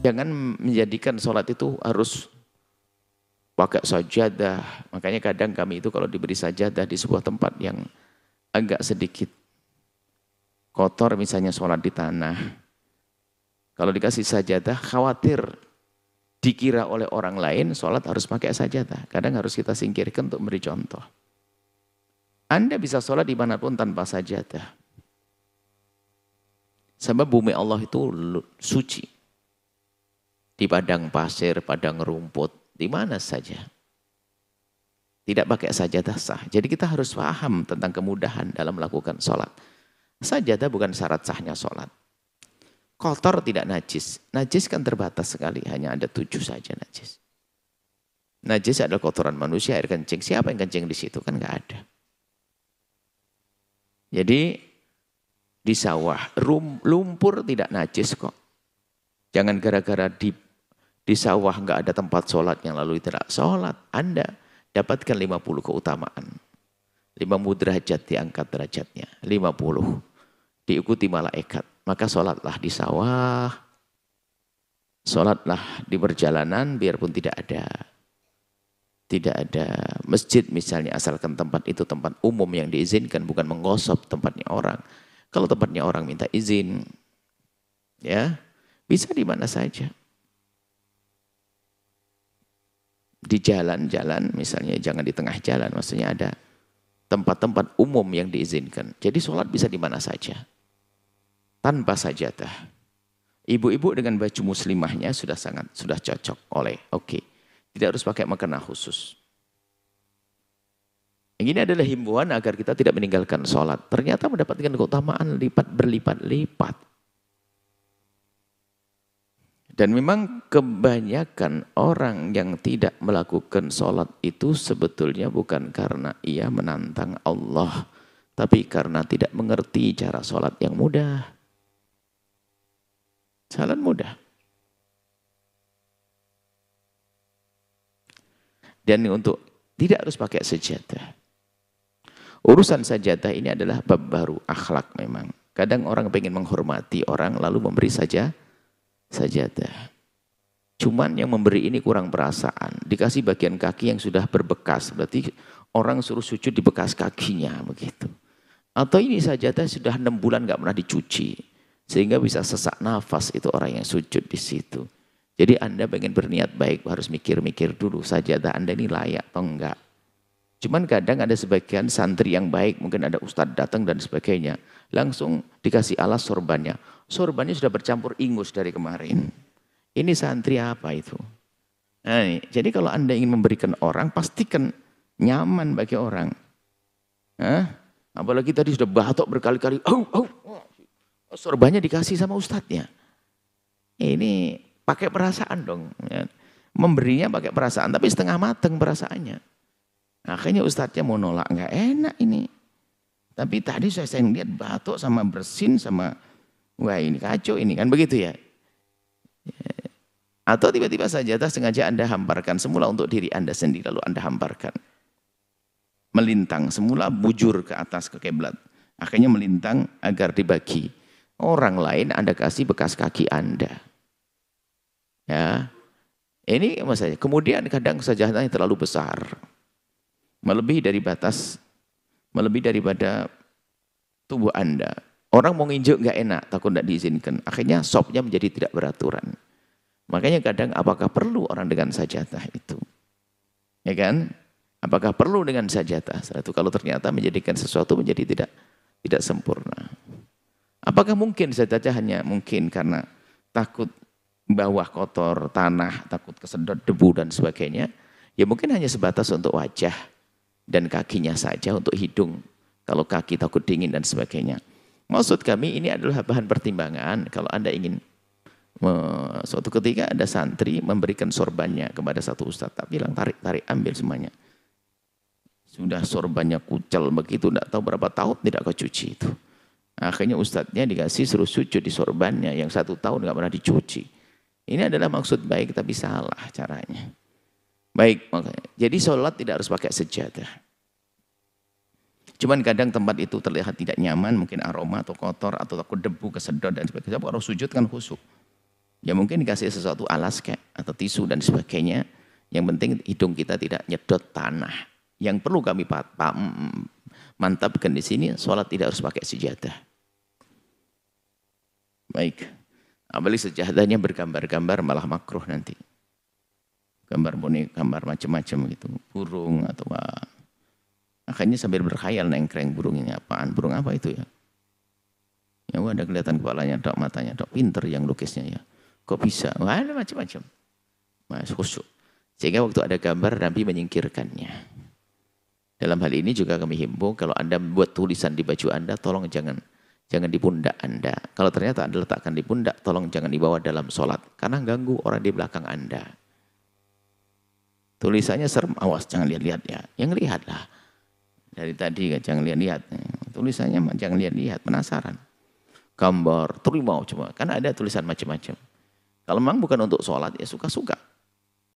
Jangan menjadikan sholat itu harus pakai sajadah. Makanya kadang kami itu kalau diberi sajadah di sebuah tempat yang agak sedikit kotor, misalnya sholat di tanah. Kalau dikasih sajadah, khawatir dikira oleh orang lain sholat harus pakai sajadah. Kadang harus kita singkirkan untuk memberi contoh. Anda bisa sholat dimanapun tanpa sajadah. Sebab bumi Allah itu suci. Di padang pasir, padang rumput, di mana saja. Tidak pakai sajadah sah. Jadi kita harus paham tentang kemudahan dalam melakukan sholat. Sajadah bukan syarat sahnya sholat. Kotor tidak najis. Najis kan terbatas sekali, hanya ada 7 saja najis. Najis adalah kotoran manusia, air kencing. Siapa yang kencing di situ? Kan nggak ada. Jadi di sawah, lumpur tidak najis kok. Jangan gara-gara di sawah nggak ada tempat sholat yang lalu tidak sholat. Anda dapatkan 50 keutamaan. 50 derajat diangkat derajatnya. 50 diikuti malaikat. Maka sholatlah di sawah. Sholatlah di perjalanan biarpun tidak ada masjid misalnya, asalkan tempat itu tempat umum yang diizinkan, bukan menggosok tempatnya orang. Kalau tempatnya orang minta izin, ya bisa di mana saja. Di jalan-jalan misalnya, jangan di tengah jalan, maksudnya ada tempat-tempat umum yang diizinkan. Jadi sholat bisa di mana saja, tanpa sajadah. Ibu-ibu dengan baju muslimahnya sudah cocok oke. Tidak harus pakai mukena khusus. Yang ini adalah himbauan agar kita tidak meninggalkan sholat. Ternyata mendapatkan keutamaan berlipat-lipat. Dan memang kebanyakan orang yang tidak melakukan sholat itu sebetulnya bukan karena ia menantang Allah. Tapi karena tidak mengerti cara sholat yang mudah. Salat mudah. Dan untuk tidak harus pakai sajadah. Urusan sajadah ini adalah bab baru, akhlak memang. Kadang orang pengen menghormati orang lalu memberi sajadah. Cuman yang memberi ini kurang perasaan. Dikasih bagian kaki yang sudah berbekas. Berarti orang suruh sujud di bekas kakinya begitu. Atau ini sajadah sudah 6 bulan nggak pernah dicuci. Sehingga bisa sesak nafas itu orang yang sujud di situ. Jadi Anda pengen berniat baik harus mikir-mikir dulu sajadah Anda ini layak atau enggak. Cuman kadang ada sebagian santri yang baik, mungkin ada ustadz datang dan sebagainya. Langsung dikasih alas sorbannya. Sorbannya sudah bercampur ingus dari kemarin. Ini santri apa itu? Nah, jadi kalau Anda ingin memberikan orang, pastikan nyaman bagi orang. Apalagi tadi sudah batuk berkali-kali. Sorbannya dikasih sama ustadznya. Ini pakai perasaan dong. Ya. Memberinya pakai perasaan, tapi setengah mateng perasaannya. Akhirnya ustadznya mau nolak, nggak enak ini. Tapi tadi saya lihat batuk sama bersin sama, wah ini kacau ini kan begitu ya. Atau tiba-tiba sajadah sengaja Anda hamparkan semula untuk diri Anda sendiri, lalu Anda hamparkan. Melintang, semula bujur ke atas ke kiblat. Akhirnya melintang agar dibagi. Orang lain Anda kasih bekas kaki Anda. Ya, ini maksudnya. Kemudian kadang sajadahnya terlalu besar, melebihi dari batas, melebihi daripada tubuh Anda. Orang mau nginjuk nggak enak, takut nggak diizinkan. Akhirnya sopnya menjadi tidak beraturan. Makanya kadang apakah perlu orang dengan sajadah itu, ya kan? Apakah perlu dengan sajadah? Satu kalau ternyata menjadikan sesuatu menjadi tidak sempurna. Apakah mungkin sajadah hanya mungkin karena takut bawah kotor, tanah, takut kesedot debu dan sebagainya. Ya mungkin hanya sebatas untuk wajah dan kakinya saja, untuk hidung. Kalau kaki takut dingin dan sebagainya. Maksud kami ini adalah bahan pertimbangan. Kalau Anda ingin, suatu ketika ada santri memberikan sorbannya kepada satu ustadz. Tak bilang tarik, ambil semuanya. Sudah sorbannya kucel begitu, tidak tahu berapa tahun tidak kau cuci itu. Akhirnya ustadznya dikasih suruh sujud di sorbannya yang 1 tahun nggak pernah dicuci. Ini adalah maksud baik tapi salah caranya. Baik, makanya. Jadi sholat tidak harus pakai sajadah. Cuman kadang tempat itu terlihat tidak nyaman, mungkin aroma atau kotor atau takut debu kesedot dan sebagainya. Kalau sujud kan khusyuk. Ya mungkin dikasih sesuatu alas kayak atau tisu dan sebagainya. Yang penting hidung kita tidak nyedot tanah. Yang perlu kami mantapkan di sini, sholat tidak harus pakai sejadah. Baik. Apalagi sejadahnya bergambar-gambar malah makruh nanti. Gambar boneka, gambar macam-macam gitu. Burung atau apa. Akhirnya sambil berkhayal nengkreng burung ini apaan. Burung apa itu ya? Ya ada kelihatan kepalanya, dok matanya, dok pinter yang lukisnya ya. Kok bisa? Wah, ada macam-macam. Mas khusyuk. Sehingga waktu ada gambar Nabi menyingkirkannya. Dalam hal ini juga kami himbau kalau Anda buat tulisan di baju Anda, tolong jangan di pundak Anda. Kalau ternyata Anda letakkan di pundak, tolong jangan dibawa dalam sholat. Karena ganggu orang di belakang Anda. Tulisannya serem, awas jangan lihat-lihat ya. Yang lihatlah. Dari tadi kan jangan lihat-lihat. Tulisannya jangan lihat-lihat, penasaran. Gambar, terima coba. Karena ada tulisan macam-macam. Kalau memang bukan untuk sholat, ya suka-suka.